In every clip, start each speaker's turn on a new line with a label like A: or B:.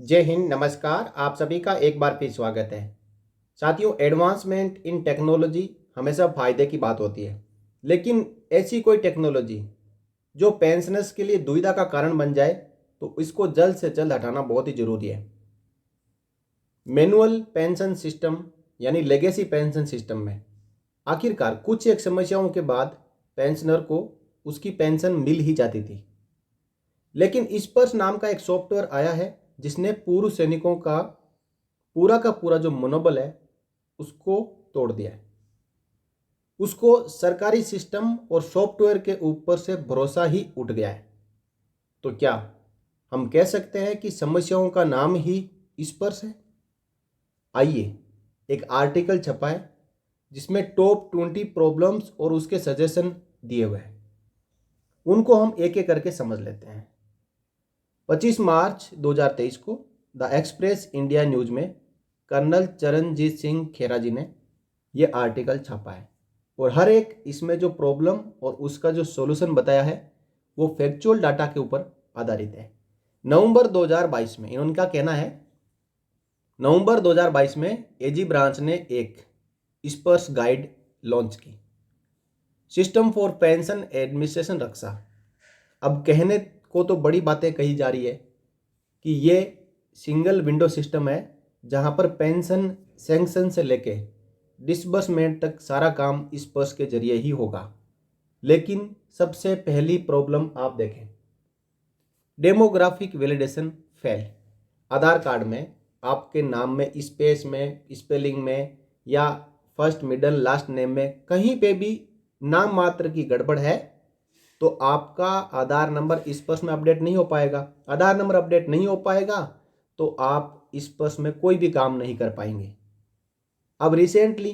A: जय हिंद, नमस्कार। आप सभी का एक बार फिर स्वागत है। साथियों, एडवांसमेंट इन टेक्नोलॉजी हमेशा फ़ायदे की बात होती है, लेकिन ऐसी कोई टेक्नोलॉजी जो पेंशनर्स के लिए दुविधा का कारण बन जाए तो इसको जल्द से जल्द हटाना बहुत ही ज़रूरी है। मैनुअल पेंशन सिस्टम यानी लेगेसी पेंशन सिस्टम में आखिरकार कुछ एक समस्याओं के बाद पेंशनर को उसकी पेंशन मिल ही जाती थी, लेकिन स्पर्श नाम का एक सॉफ्टवेयर आया है जिसने पूर्व सैनिकों का पूरा जो मनोबल है उसको तोड़ दिया है। उसको सरकारी सिस्टम और सॉफ्टवेयर के ऊपर से भरोसा ही उठ गया है। तो क्या हम कह सकते हैं कि समस्याओं का नाम ही स्पर्श है? आइए, एक आर्टिकल छपा है जिसमें टॉप 20 प्रॉब्लम्स और उसके सजेशन दिए हुए हैं। उनको हम एक एक करके समझ लेते हैं। 25 मार्च 2023 को द एक्सप्रेस इंडिया न्यूज में कर्नल चरणजीत सिंह खेरा जी ने यह आर्टिकल छापा है और हर एक इसमें जो प्रॉब्लम और उसका जो सॉल्यूशन बताया है वो फैक्चुअल डाटा के ऊपर आधारित है। नवंबर 2022 में इनका कहना है, नवंबर 2022 में एजी ब्रांच ने एक स्पर्श गाइड लॉन्च की, सिस्टम फॉर पेंशन एडमिनिस्ट्रेशन रक्षा। अब कहने को तो बड़ी बातें कही जा रही है कि ये सिंगल विंडो सिस्टम है जहां पर पेंशन सैंक्शन से लेके डिसबर्समेंट तक सारा काम स्पर्श के जरिए ही होगा। लेकिन सबसे पहली प्रॉब्लम आप देखें, डेमोग्राफिक वैलिडेशन फेल। आधार कार्ड में आपके नाम में स्पेस में, स्पेलिंग में या फर्स्ट मिडल लास्ट नेम में कहीं पे भी नाम मात्र की गड़बड़ है तो आपका आधार नंबर स्पर्श में अपडेट नहीं हो पाएगा। आधार नंबर अपडेट नहीं हो पाएगा तो आप स्पर्श में कोई भी काम नहीं कर पाएंगे। अब रिसेंटली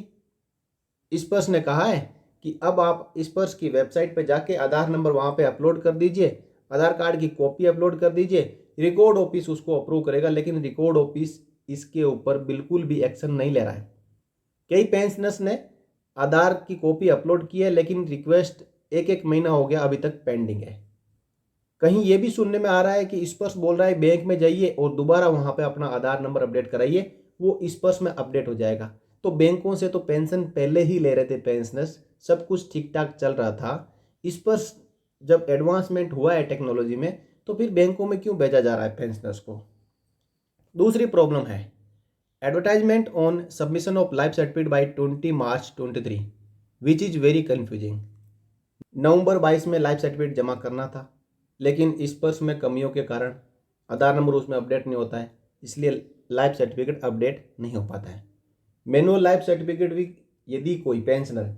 A: स्पर्श ने कहा है कि अब आप स्पर्श की वेबसाइट पे जाके आधार नंबर वहां पे अपलोड कर दीजिए, आधार कार्ड की कॉपी अपलोड कर दीजिए, रिकॉर्ड ऑफिस उसको अप्रूव करेगा। लेकिन रिकॉर्ड ऑफिस इसके ऊपर बिल्कुल भी एक्शन नहीं ले रहा है। कई पेंशनर्स ने आधार की कॉपी अपलोड की है लेकिन रिक्वेस्ट एक एक महीना हो गया, अभी तक पेंडिंग है। कहीं ये भी सुनने में आ रहा है कि स्पर्श बोल रहा है बैंक में जाइए और दोबारा वहां पे अपना आधार नंबर अपडेट कराइए, वो स्पर्श में अपडेट हो जाएगा। तो बैंकों से तो पेंशन पहले ही ले रहे थे पेंशनर्स, सब कुछ ठीक ठाक चल रहा था। स्पर्श जब एडवांसमेंट हुआ है टेक्नोलॉजी में तो फिर बैंकों में क्यों भेजा जा रहा है पेंशनर्स को? दूसरी प्रॉब्लम है advertisement on submission of life certificate by 20 March 23 which is very confusing. नवंबर 22 में लाइफ सर्टिफिकेट जमा करना था लेकिन स्पर्श में कमियों के कारण आधार नंबर उसमें अपडेट नहीं होता है, इसलिए लाइफ सर्टिफिकेट अपडेट नहीं हो पाता है। मैनुअल लाइफ सर्टिफिकेट भी यदि कोई पेंशनर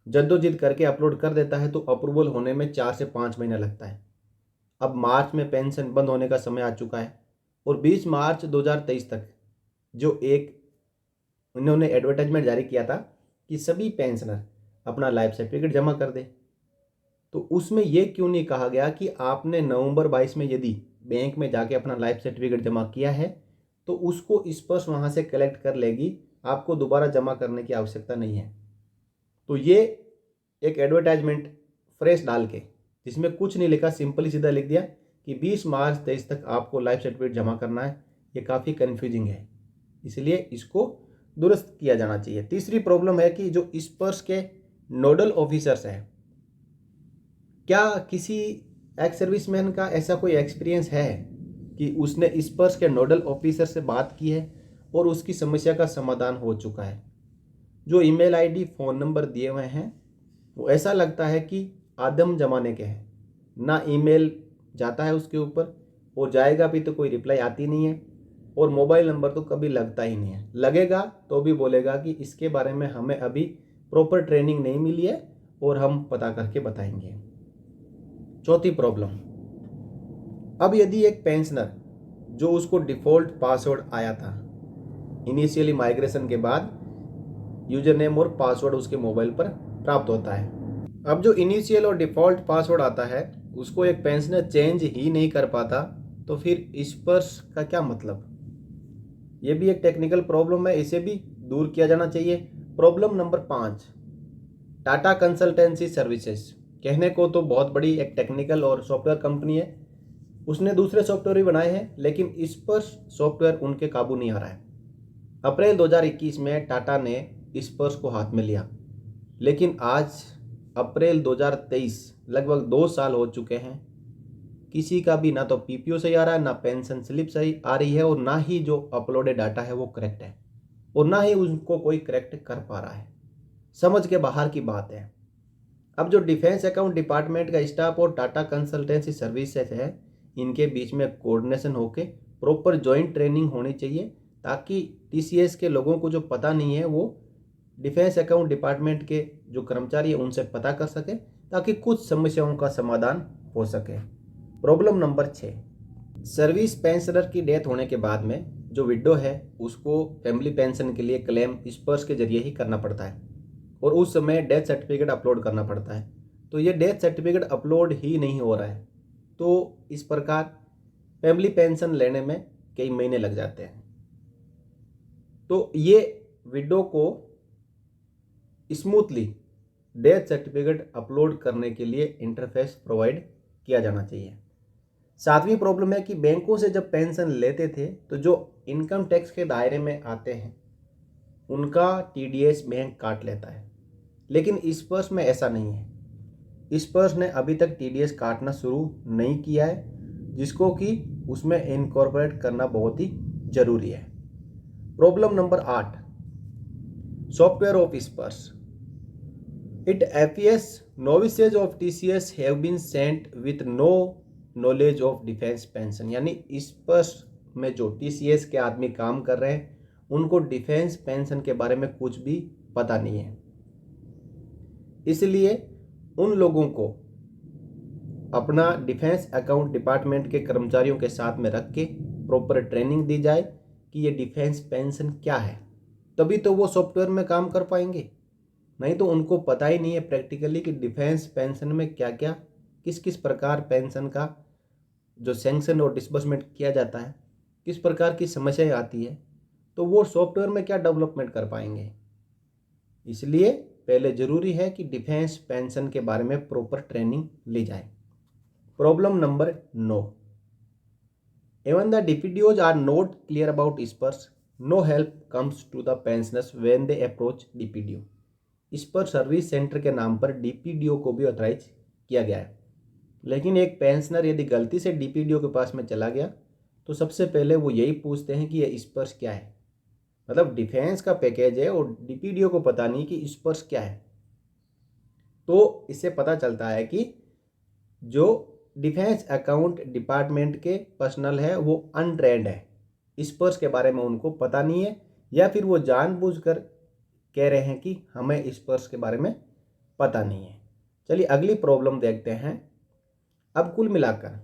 A: जद्दोजहद करके अपलोड कर देता है तो अप्रूवल होने में 4 से 5 महीना लगता है। अब मार्च में पेंशन बंद होने का समय आ चुका है और 20 मार्च 2023 तक जो एक उन्होंने एडवर्टाइजमेंट जारी किया था कि सभी पेंशनर अपना लाइफ सर्टिफिकेट जमा कर दे, तो उसमें यह क्यों नहीं कहा गया कि आपने नवंबर 22 में यदि बैंक में जाके अपना लाइफ सर्टिफिकेट जमा किया है तो उसको स्पर्श वहां से कलेक्ट कर लेगी, आपको दोबारा जमा करने की आवश्यकता नहीं है। तो ये एक एडवर्टाइजमेंट फ्रेश डाल के जिसमें कुछ नहीं लिखा, सिंपली सीधा लिख दिया कि 20 मार्च 23 तक आपको लाइफ सर्टिफिकेट जमा करना है, ये काफ़ी कन्फ्यूजिंग है, इसलिए इसको दुरुस्त किया जाना चाहिए। तीसरी प्रॉब्लम है कि जो स्पर्श के नोडल ऑफिसर्स हैं, क्या किसी एक्स सर्विसमैन का ऐसा कोई एक्सपीरियंस है कि उसने स्पर्श के नोडल ऑफिसर से बात की है और उसकी समस्या का समाधान हो चुका है? जो ईमेल आईडी फ़ोन नंबर दिए हुए हैं वो ऐसा लगता है कि आदम जमाने के हैं, ना ईमेल जाता है उसके ऊपर और जाएगा भी तो कोई रिप्लाई आती नहीं है और मोबाइल नंबर तो कभी लगता ही नहीं है। लगेगा तो भी बोलेगा कि इसके बारे में हमें अभी प्रॉपर ट्रेनिंग नहीं मिली है और हम पता करके बताएंगे। चौथी प्रॉब्लम, अब यदि एक पेंशनर जो उसको डिफ़ॉल्ट पासवर्ड आया था इनिशियली माइग्रेशन के बाद, यूजर नेम और पासवर्ड उसके मोबाइल पर प्राप्त होता है, अब जो इनिशियल और डिफ़ॉल्ट पासवर्ड आता है उसको एक पेंशनर चेंज ही नहीं कर पाता तो फिर स्पर्श का क्या मतलब? ये भी एक टेक्निकल प्रॉब्लम है, इसे भी दूर किया जाना चाहिए। Problem number 5, Tata consultancy services. कहने को तो बहुत बड़ी एक टेक्निकल और सॉफ्टवेयर कंपनी है उसने दूसरे सॉफ्टवेयर भी बनाए हैं, लेकिन इस पर सॉफ्टवेयर उनके काबू नहीं आ रहा है। अप्रैल 2021 में टाटा ने स्पर्श को हाथ में लिया, लेकिन आज अप्रैल 2023 लगभग 2 साल हो चुके हैं, किसी का भी ना तो पीपीओ सही आ रहा है, ना पेंशन स्लिप सही आ रही है, और ना ही जो अपलोडेड डाटा है वो करेक्ट है, और ना ही उनको कोई करेक्ट कर पा रहा है। समझ के बाहर की बात है। अब जो डिफेंस अकाउंट डिपार्टमेंट का स्टाफ और टाटा कंसल्टेंसी सर्विसेज है, इनके बीच में कोऑर्डिनेशन होके प्रॉपर जॉइंट ट्रेनिंग होनी चाहिए, ताकि टीसीएस के लोगों को जो पता नहीं है वो डिफेंस अकाउंट डिपार्टमेंट के जो कर्मचारी है उनसे पता कर सके, ताकि कुछ समस्याओं का समाधान हो सके। प्रॉब्लम नंबर 6, सर्विस पेंशनर की डेथ होने के बाद में जो विडो है उसको फैमिली पेंशन के लिए क्लेम स्पर्श के जरिए ही करना पड़ता है, और उस समय डेथ सर्टिफिकेट अपलोड करना पड़ता है। तो ये डेथ सर्टिफिकेट अपलोड ही नहीं हो रहा है, तो इस प्रकार फैमिली पेंशन लेने में कई महीने लग जाते हैं। तो ये विडो को स्मूथली डेथ सर्टिफिकेट अपलोड करने के लिए इंटरफेस प्रोवाइड किया जाना चाहिए। 7वीं प्रॉब्लम है कि बैंकों से जब पेंशन लेते थे तो जो इनकम टैक्स के दायरे में आते हैं उनका टीडीएस बैंक काट लेता है, लेकिन स्पर्श में ऐसा नहीं है। स्पर्श ने अभी तक टीडीएस काटना शुरू नहीं किया है, जिसको कि उसमें इनकॉर्पोरेट करना बहुत ही जरूरी है। प्रॉब्लम नंबर 8, सॉफ्टवेयर ऑफ स्पर्श। It appears novices of TCS have been sent with no knowledge of defense pension, यानी स्पर्श में जो TCS के आदमी काम कर रहे हैं उनको डिफेंस पेंशन के बारे में कुछ भी पता नहीं है। इसलिए उन लोगों को अपना डिफेंस अकाउंट डिपार्टमेंट के कर्मचारियों के साथ में रख के प्रॉपर ट्रेनिंग दी जाए कि ये डिफेंस पेंशन क्या है, तभी तो वो सॉफ्टवेयर में काम कर पाएंगे। नहीं तो उनको पता ही नहीं है प्रैक्टिकली कि डिफेंस पेंशन में क्या क्या किस किस प्रकार पेंशन का जो सैंक्शन और डिस्बर्समेंट किया जाता है, किस प्रकार की समस्याएं आती है, तो वो सॉफ्टवेयर में क्या डेवलपमेंट कर पाएंगे। इसलिए पहले जरूरी है कि डिफेंस पेंशन के बारे में प्रॉपर ट्रेनिंग ली जाए। Problem number 9, even the DPDOs are not clear about स्पर्श, no help comes to the pensioners when they approach DPDO। इस पर सर्विस सेंटर के नाम पर डीपीडीओ को भी ऑथराइज किया गया है, लेकिन एक पेंशनर यदि गलती से डीपीडीओ के पास में चला गया तो सबसे पहले वो यही पूछते हैं कि ये स्पर्श क्या है। मतलब डिफेंस का पैकेज है और डीपीडीओ को पता नहीं कि स्पर्श क्या है। तो इससे पता चलता है कि जो डिफेंस अकाउंट डिपार्टमेंट के पर्सनल है वो अनट्रेंड है, स्पर्श के बारे में उनको पता नहीं है, या फिर वो जानबूझकर कह रहे हैं कि हमें स्पर्श के बारे में पता नहीं है। चलिए अगली प्रॉब्लम देखते हैं। अब कुल मिलाकर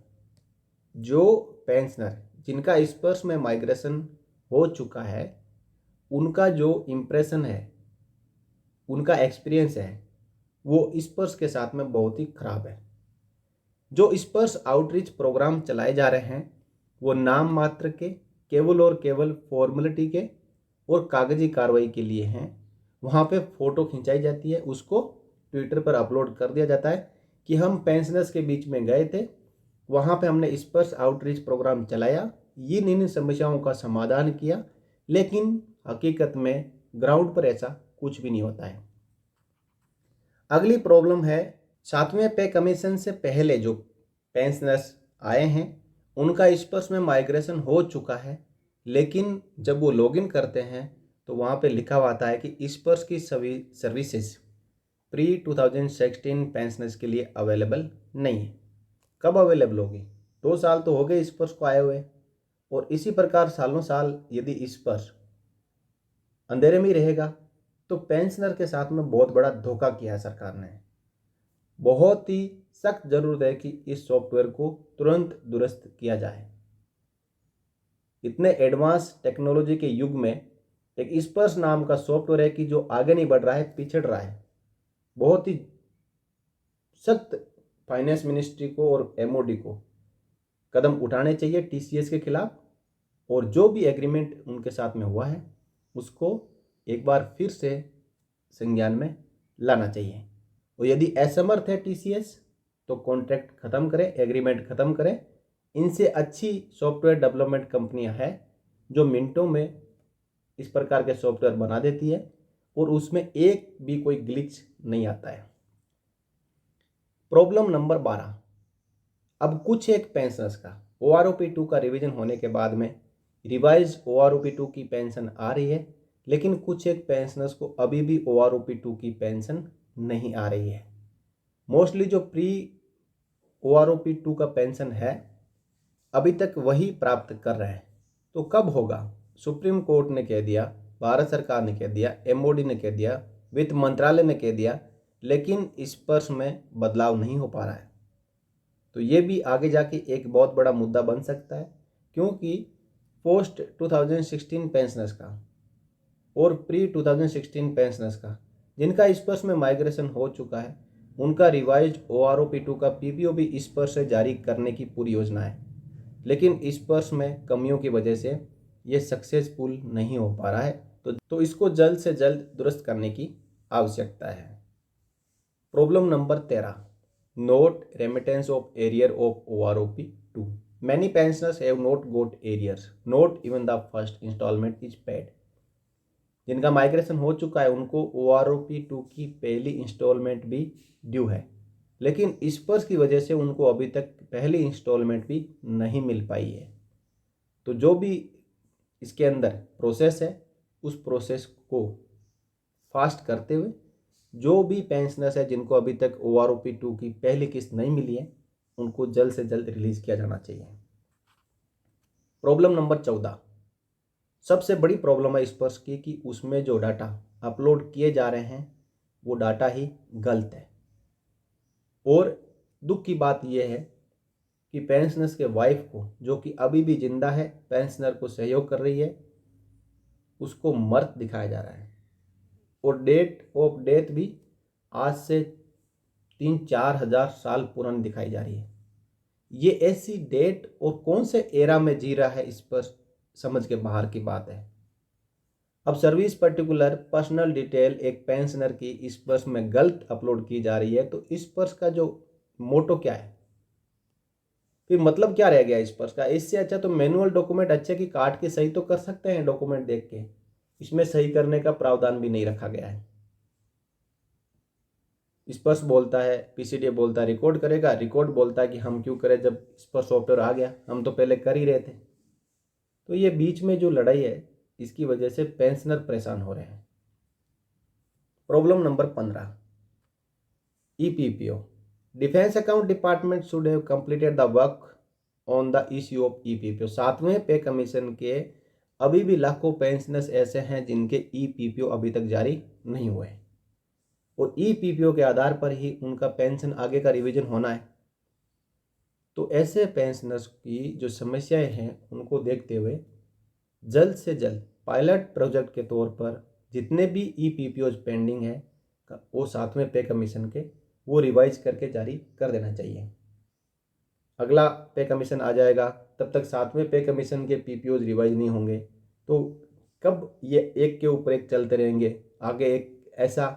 A: जो पेंशनर जिनका स्पर्श में माइग्रेशन हो चुका है उनका जो इम्प्रेशन है, उनका एक्सपीरियंस है, वो स्पर्श के साथ में बहुत ही खराब है। जो स्पर्श आउटरीच प्रोग्राम चलाए जा रहे हैं वो नाम मात्र के, केवल और केवल फॉर्मेलिटी के और कागजी कार्रवाई के लिए हैं। वहाँ पे फ़ोटो खिंचाई जाती है, उसको ट्विटर पर अपलोड कर दिया जाता है कि हम पेंशनर्स के बीच में गए थे, वहाँ पे हमने स्पर्श आउटरीच प्रोग्राम चलाया, इन समस्याओं का समाधान किया, लेकिन हकीकत में ग्राउंड पर ऐसा कुछ भी नहीं होता है। अगली प्रॉब्लम है 7वें पे कमीशन से पहले जो पेंशनर्स आए हैं उनका स्पर्श में माइग्रेशन हो चुका है, लेकिन जब वो लॉगिन करते हैं तो वहाँ पे लिखा हुआ आता है कि स्पर्श की सभी सर्विसेज प्री 2016 पेंशनर्स के लिए अवेलेबल नहीं है। कब अवेलेबल होगी? 2 साल तो हो गए स्पर्श को आए हुए, और इसी प्रकार सालों साल यदि स्पर्श अंधेरे में ही रहेगा तो पेंशनर के साथ में बहुत बड़ा धोखा किया है सरकार ने। बहुत ही सख्त जरूरत है कि इस सॉफ्टवेयर को तुरंत दुरुस्त किया जाए। इतने एडवांस टेक्नोलॉजी के युग में एक स्पर्श नाम का सॉफ्टवेयर है कि जो आगे नहीं बढ़ रहा है, पिछड़ रहा है। बहुत ही सख्त फाइनेंस मिनिस्ट्री को और एमओडी को कदम उठाने चाहिए टीसीएस के खिलाफ, और जो भी एग्रीमेंट उनके साथ में हुआ है उसको एक बार फिर से संज्ञान में लाना चाहिए। और यदि असमर्थ है टीसीएस तो कॉन्ट्रैक्ट खत्म करें, एग्रीमेंट खत्म करें, इनसे अच्छी सॉफ्टवेयर डेवलपमेंट कंपनियां हैं जो मिनटों में इस प्रकार के सॉफ्टवेयर बना देती है और उसमें एक भी कोई ग्लिच नहीं आता है। Problem number 12। अब कुछ एक पेंशनर्स का OROP2 का रिवीजन होने के बाद में रिवाइज OROP2 की पेंशन आ रही है, लेकिन कुछ एक पेंशनर्स को अभी भी OROP2 की पेंशन नहीं आ रही है। मोस्टली जो प्री OROP2 का पेंशन है अभी तक वही प्राप्त कर रहे हैं। तो कब होगा? सुप्रीम कोर्ट ने कह दिया, भारत सरकार ने कह दिया, MOD ने कह दिया, वित्त मंत्रालय ने कह दिया, लेकिन इस पर में बदलाव नहीं हो पा रहा है। तो ये भी आगे जाके एक बहुत बड़ा मुद्दा बन सकता है, क्योंकि पोस्ट 2016 पेंशनर्स का और प्री 2016 पेंशनर्स का जिनका इस वर्ष में माइग्रेशन हो चुका है, उनका रिवाइज्ड OROP2 का PPO भी इस वर्ष से जारी करने की पूरी योजना है, लेकिन इस वर्ष में कमियों की वजह से ये सक्सेसफुल नहीं हो पा रहा है। तो इसको जल्द से जल्द दुरुस्त करने की आवश्यकता है। Problem number 13। Note remittance of arrear of OROP2। Many pensioners have not got arrears, not even the first instalment is paid. जिनका माइग्रेशन हो चुका है उनको OROP2 की पहली इंस्टॉलमेंट भी ड्यू है, लेकिन इस वर्ष की वजह से उनको अभी तक पहली इंस्टॉलमेंट भी नहीं मिल पाई है। तो जो भी इसके अंदर प्रोसेस है उस प्रोसेस को फास्ट करते हुए जो भी पेंशनर्स है जिनको अभी तक OROP2 की पहली किस्त नहीं मिली है उनको जल्द से जल्द रिलीज किया जाना चाहिए। Problem number 14। सबसे बड़ी प्रॉब्लम है इस वर्ष की कि उसमें जो डाटा अपलोड किए जा रहे हैं वो डाटा ही गलत है। और दुख की बात यह है कि पेंशनर्स के वाइफ को, जो कि अभी भी जिंदा है, पेंशनर को सहयोग कर रही है, उसको मर्द दिखाया जा रहा है और डेट ऑफ डेथ भी आज से 3-4 हजार साल पुरानी दिखाई जा रही है। ये ऐसी डेट और कौन से एरा में जी रहा है, इस पर समझ के बाहर की बात है। अब सर्विस पर्टिकुलर पर्सनल डिटेल एक पेंशनर की इस वर्ष में गलत अपलोड की जा रही है, तो इस वर्ष का जो मोटो क्या है, फिर मतलब क्या रह गया इस वर्ष का? इससे अच्छा तो मैनुअल डॉक्यूमेंट अच्छे की काट के सही तो कर सकते हैं डॉक्यूमेंट देख के, इसमें सही करने का प्रावधान भी नहीं रखा गया है। स्पर्श बोलता है, PCDA बोलता है रिकॉर्ड करेगा, रिकॉर्ड बोलता है कि हम क्यों करें जब स्पर्श सॉफ्टवेयर आ गया, हम तो पहले कर ही रहे थे। तो ये बीच में जो लड़ाई है इसकी वजह से पेंशनर परेशान हो रहे हैं। Problem number 15। EPPO। Defence account department should have completed the work on the issue of EPPO। 7वें पे कमीशन के अभी भी लाखों पेंशनर्स ऐसे हैं जिनके EPPO अभी तक जारी नहीं हुए और EPPO के आधार पर ही उनका पेंशन आगे का रिवीजन होना है। तो ऐसे पेंशनर्स की जो समस्याएं हैं उनको देखते हुए जल्द से जल्द पायलट प्रोजेक्ट के तौर पर जितने भी EPPOs पेंडिंग है वो 7वें पे कमीशन के वो रिवाइज करके जारी कर देना चाहिए। अगला पे कमीशन आ जाएगा, तब तक 7वें पे कमीशन के PPOs रिवाइज नहीं होंगे, तो कब ये एक के ऊपर एक चलते रहेंगे, आगे एक ऐसा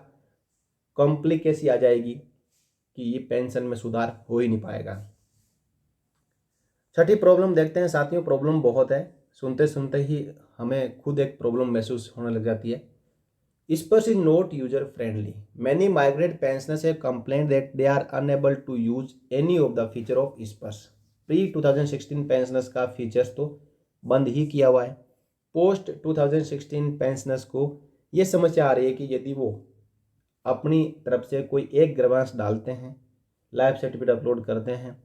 A: कॉम्प्लिकेसी आ जाएगी कि ये पेंशन में सुधार हो ही नहीं पाएगा। छठी प्रॉब्लम देखते हैं साथियों। प्रॉब्लम बहुत है, सुनते सुनते ही हमें खुद एक प्रॉब्लम महसूस होने लग जाती है। Sparsh is not user friendly. Many migrate pensioners have complaint that they are unable to use any of the feature of Sparsh. Pre 2016 pensioners का फीचर्स तो बंद ही किया हुआ है। पोस्ट 2016 पेंशनर्स को ये समस्या आ रही है कि यदि वो अपनी तरफ से कोई एक ग्रीवांस डालते हैं, लाइफ सर्टिफिकेट अपलोड करते हैं,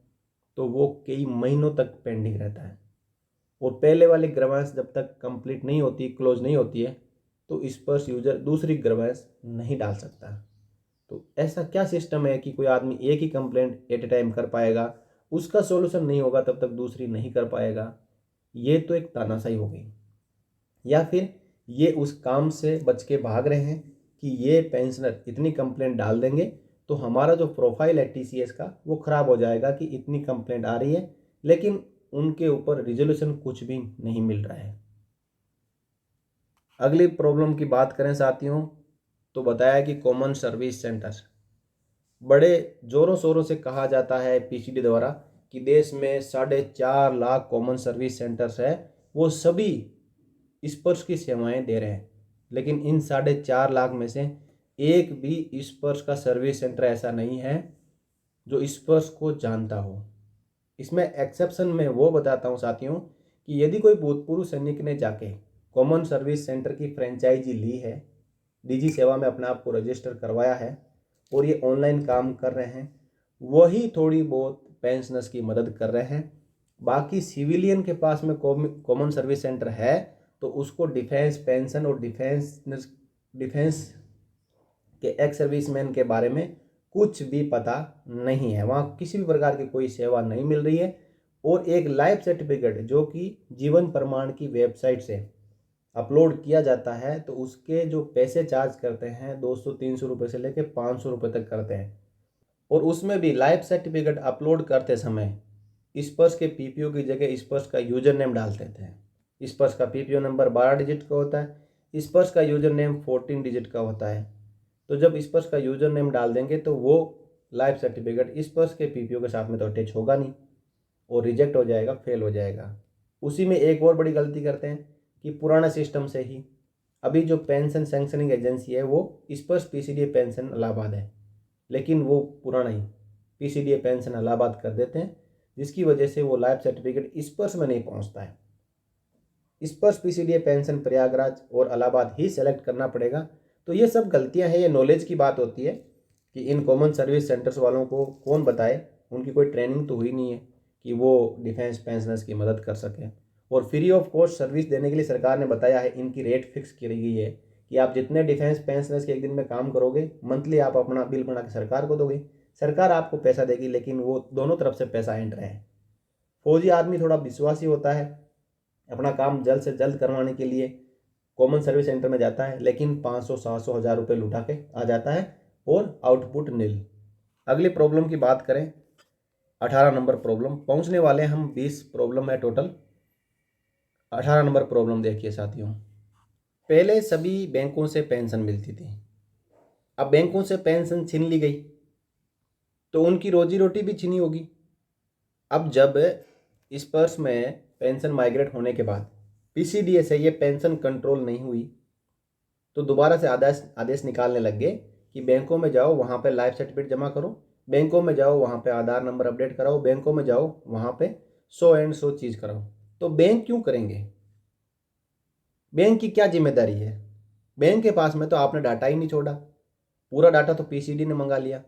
A: तो वो कई महीनों तक पेंडिंग रहता है और पहले वाली ग्रीवांस जब तक कंप्लीट नहीं होती, क्लोज नहीं होती है, तो इस पर यूजर दूसरी ग्रीवांस नहीं डाल सकता। तो ऐसा क्या सिस्टम है कि कोई आदमी एक ही कंप्लेंट एट ए टाइम कर पाएगा, उसका सॉल्यूशन नहीं होगा तब तक दूसरी नहीं कर पाएगा? ये तो एक तानाशाही हो गई। या फिर ये उस काम से बच के भाग रहे हैं कि ये पेंशनर इतनी कंप्लेंट डाल देंगे तो हमारा जो प्रोफाइल है TCS का वो ख़राब हो जाएगा कि इतनी कंप्लेंट आ रही है, लेकिन उनके ऊपर रिजोल्यूशन कुछ भी नहीं मिल रहा है। अगली प्रॉब्लम की बात करें साथियों, तो बताया कि कॉमन सर्विस सेंटर बड़े ज़ोरों शोरों से कहा जाता है PCD द्वारा कि देश में 4.5 लाख कॉमन सर्विस सेंटर्स है, वो सभी स्पर्श की सेवाएं दे रहे हैं, लेकिन इन 4.5 लाख में से एक भी स्पर्श का सर्विस सेंटर ऐसा नहीं है जो स्पर्श को जानता हो। इसमें एक्सेप्शन में वो बताता हूँ साथियों कि यदि कोई भूतपूर्व सैनिक ने जाके कॉमन सर्विस सेंटर की फ्रेंचाइजी ली है, डिजी सेवा में अपने आप को रजिस्टर करवाया है और ये ऑनलाइन काम कर रहे हैं, वही थोड़ी बहुत पेंशनर्स की मदद कर रहे हैं। बाकी सिविलियन के पास में कॉमन सर्विस सेंटर है तो उसको डिफेंस पेंशन और डिफेंस के एक्स सर्विसमैन के बारे में कुछ भी पता नहीं है, वहाँ किसी भी प्रकार की कोई सेवा नहीं मिल रही है। और एक लाइफ सर्टिफिकेट जो कि जीवन प्रमाण की वेबसाइट से अपलोड किया जाता है तो उसके जो पैसे चार्ज करते हैं 200-300 रुपये से लेकर 500 रुपये तक करते हैं। और उसमें भी लाइफ सर्टिफिकेट अपलोड करते समय स्पर्श के पीपीओ की जगह स्पर्श का यूजर नेम डालते थे। स्पर्श का पीपीओ नंबर 12 डिजिट का होता है, स्पर्श का यूजर नेम 14 डिजिट का होता है। तो जब स्पर्श का यूजर नेम डाल देंगे तो वो लाइफ सर्टिफिकेट स्पर्श के पीपीओ के साथ में तो अटैच होगा नहीं और रिजेक्ट हो जाएगा, फेल हो जाएगा। उसी में एक और बड़ी गलती करते हैं कि पुराना सिस्टम से ही अभी जो पेंशन सैंक्शनिंग एजेंसी है वो स्पर्श पीसीडीए पेंशन इलाहाबाद है, लेकिन वो पुराना ही पीसीडीए पेंशन इलाहाबाद कर देते हैं, जिसकी वजह से वो लाइफ सर्टिफिकेट स्पर्श में नहीं पहुंचता है। स्पर्श पीसीडीए पेंशन प्रयागराज और इलाहाबाद ही सेलेक्ट करना पड़ेगा। तो ये सब गलतियां हैं, ये नॉलेज की बात होती है कि इन कॉमन सर्विस सेंटर्स वालों को कौन बताए, उनकी कोई ट्रेनिंग तो हुई नहीं है कि वो डिफेंस पेंशनर्स की मदद कर सकें। और फ्री ऑफ कॉस्ट सर्विस देने के लिए सरकार ने बताया है, इनकी रेट फिक्स की गई है कि आप जितने डिफेंस पेंशनर्स के एक दिन में काम करोगे, मंथली आप अपना बिल बना के सरकार को दोगे, सरकार आपको पैसा देगी, लेकिन वो दोनों तरफ से पैसा एंड रहे हैं। फौजी आदमी थोड़ा विश्वासी होता है, अपना काम जल्द से जल्द करवाने के लिए कॉमन सर्विस सेंटर में जाता है, लेकिन 500-700-1000 रुपये लुटा के आ जाता है और आउटपुट नील। अगली प्रॉब्लम की बात करें, 18 नंबर प्रॉब्लम, पहुंचने वाले हम 20 प्रॉब्लम है टोटल। 18 नंबर प्रॉब्लम देखिए साथियों, पहले सभी बैंकों से पेंशन मिलती थी, अब बैंकों से पेंशन छीन ली गई तो उनकी रोजी रोटी भी छीनी होगी। अब जब स्पर्श में पेंशन माइग्रेट होने के बाद पीसीडीए से ये पेंशन कंट्रोल नहीं हुई तो दोबारा से आदेश निकालने लग गए कि बैंकों में जाओ, वहाँ पे लाइफ सर्टिफिकेट जमा करो, बैंकों में जाओ, वहाँ पे आधार नंबर अपडेट कराओ, बैंकों में जाओ, वहाँ पे 100 चीज़ कराओ। तो बैंक क्यों करेंगे? बैंक की क्या जिम्मेदारी है? बैंक के पास में तो आपने डाटा ही नहीं छोड़ा, पूरा डाटा तो पीसीडी ने मंगा लिया।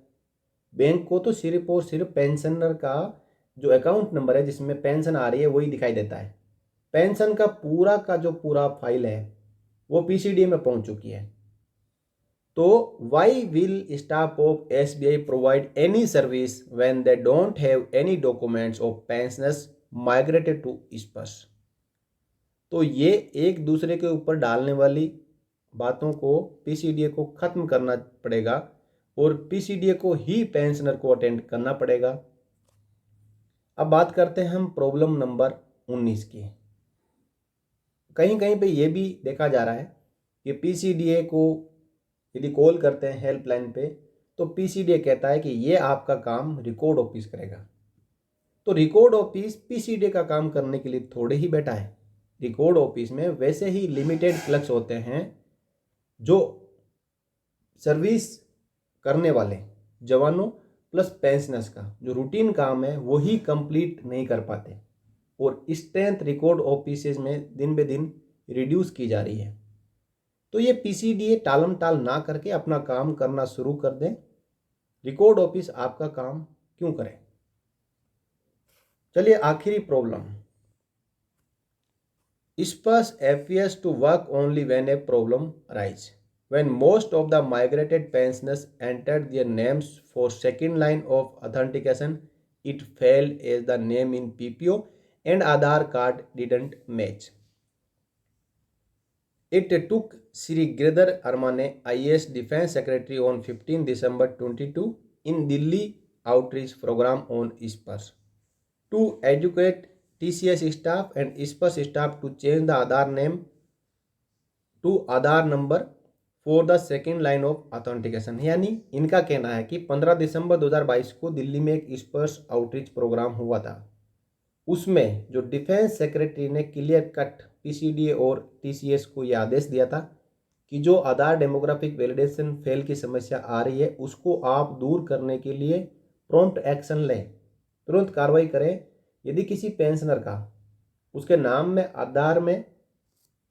A: बैंक को तो सिर्फ और सिर्फ पेंशनर का जो अकाउंट नंबर है जिसमें पेंशन आ रही है वही दिखाई देता है। पेंशन का जो पूरा फाइल है वो पीसीडी में पहुंच चुकी है। तो why will staff of SBI provide any service when they don't have any documents of pensioners migrated to Sparsh? तो ये एक दूसरे के ऊपर डालने वाली बातों को पीसीडीए को खत्म करना पड़ेगा और पीसीडीए को ही पेंशनर को अटेंड करना पड़ेगा। अब बात करते हैं हम प्रॉब्लम नंबर 19 की। कहीं कहीं पे ये भी देखा जा रहा है कि पीसीडीए को यदि कॉल करते हैं हेल्पलाइन पे तो पीसीडीए कहता है कि ये आपका काम रिकॉर्ड ऑफिस करेगा। तो रिकॉर्ड ऑफिस पीसीडीए का काम करने के लिए थोड़े ही बैठा है। रिकॉर्ड ऑफिस में वैसे ही लिमिटेड क्लर्क्स होते हैं जो सर्विस करने वाले जवानों प्लस पेंशनर्स का जो रूटीन काम है वही कंप्लीट नहीं कर पाते और स्ट्रेंथ रिकॉर्ड ऑफिसेज में दिन बे दिन रिड्यूस की जा रही है। तो ये पीसीडीए टालम टाल ना करके अपना काम करना शुरू कर दें। रिकॉर्ड ऑफिस आपका काम क्यों करे? चलिए आखिरी प्रॉब्लम, स्पर्श appears to work only when a problem arises. When most of the migrated pensioners entered their names for second line of authentication, it failed as the name in PPO and Aadhaar card didn't match. It took Sri Giridhar Armane, IAS Defense Secretary on 15 December 22 in Delhi outreach program on SPERS to educate TCS staff and SPERS staff to change the Aadhaar name to Aadhaar number for the second line of authentication. यानी इनका कहना है कि 15 दिसंबर 2022 को दिल्ली में एक स्पर्श outreach programme हुआ था। उसमें जो डिफेंस सेक्रेटरी ने क्लियर कट पीसीडीए और टीसीएस को यह आदेश दिया था कि जो आधार डेमोग्राफिक वैलिडेशन फेल की समस्या आ रही है उसको आप दूर करने के लिए प्रॉम्प्ट एक्शन लें, तुरंत कार्रवाई करें। यदि किसी पेंशनर का उसके नाम में, आधार में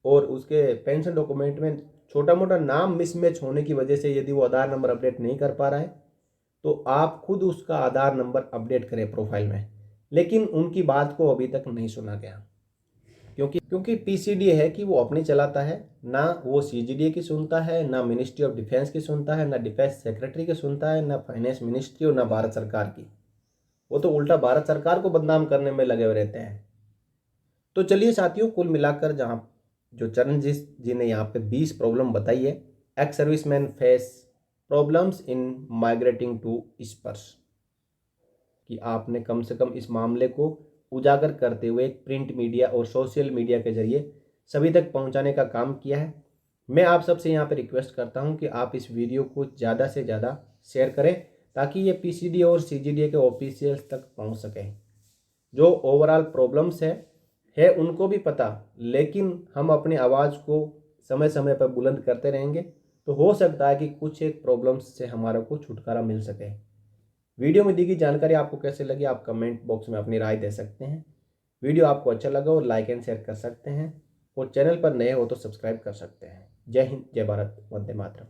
A: और उसके पेंशन डॉक्यूमेंट में छोटा मोटा नाम मिसमैच होने की वजह से यदि वो आधार नंबर अपडेट नहीं कर पा रहा है तो आप खुद उसका आधार नंबर अपडेट करें प्रोफाइल में। लेकिन उनकी बात को अभी तक नहीं सुना गया, क्योंकि पीसीडीए है कि वो अपनी चलाता है, ना वो सीजीडीए की सुनता है, ना मिनिस्ट्री ऑफ डिफेंस की सुनता है, ना डिफेंस सेक्रेटरी की सुनता है, ना फाइनेंस मिनिस्ट्री और ना भारत सरकार की। वो तो उल्टा भारत सरकार को बदनाम करने में लगे हुए रहते हैं। तो चलिए साथियों, कुल मिलाकर जहाँ जो चरणजीत जी ने यहाँ पे 20 प्रॉब्लम बताई है, ex serviceman face problems in migrating to Sparsh, कि आपने कम से कम इस मामले को उजागर करते हुए एक प्रिंट मीडिया और सोशल मीडिया के जरिए सभी तक पहुंचाने का काम किया है। मैं आप सबसे यहाँ पे रिक्वेस्ट करता हूँ कि आप इस वीडियो को ज़्यादा से ज़्यादा शेयर करें ताकि ये पीसीडी और सीजीडीए के ऑफिशियल्स तक पहुँच सकें। जो ओवरऑल प्रॉब्लम्स है उनको भी पता, लेकिन हम अपनी आवाज़ को समय समय पर बुलंद करते रहेंगे तो हो सकता है कि कुछ एक प्रॉब्लम्स से हमारे को छुटकारा मिल सके। वीडियो में दी गई जानकारी आपको कैसे लगी आप कमेंट बॉक्स में अपनी राय दे सकते हैं। वीडियो आपको अच्छा लगा और लाइक एंड शेयर कर सकते हैं, और चैनल पर नए हो तो सब्सक्राइब कर सकते हैं। जय हिंद, जय भारत, वंदे मातरम।